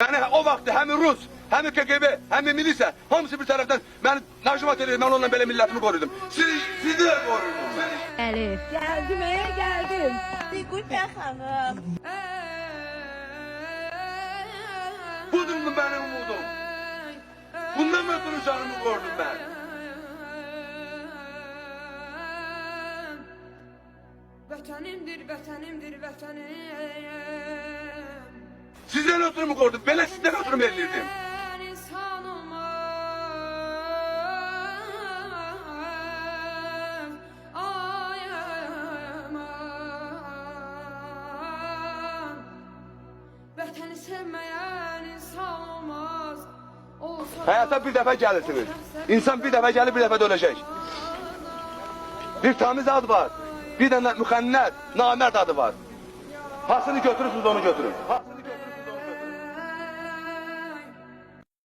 Yani o vakti hem Rus, hem KGB, hem milise, hamısı bir taraftan beni naşımat ediyor. Ben onunla böyle milletimi korudum. Sizi de korudum. Elif. Geldim geldim. Bir gün bakalım. Budur mu benim umudum? Bundan mı ötürü canımı korudum ben? Vətənimdir, vətənimdir, vətənim. Sizden ötürü mü korudum? Ben sizden ötürü mü elirdim? Mən insan olmaz. Ay aman. Vətəni sevməyən insan olmaz. Olsa Hayata bir defa gelirsiniz. İnsan bir defa gelir, bir defa da ölecek. Bir tamiz adı var. Bir de mühennet, namert adı var. Hasını götürürsünüz, onu götürün.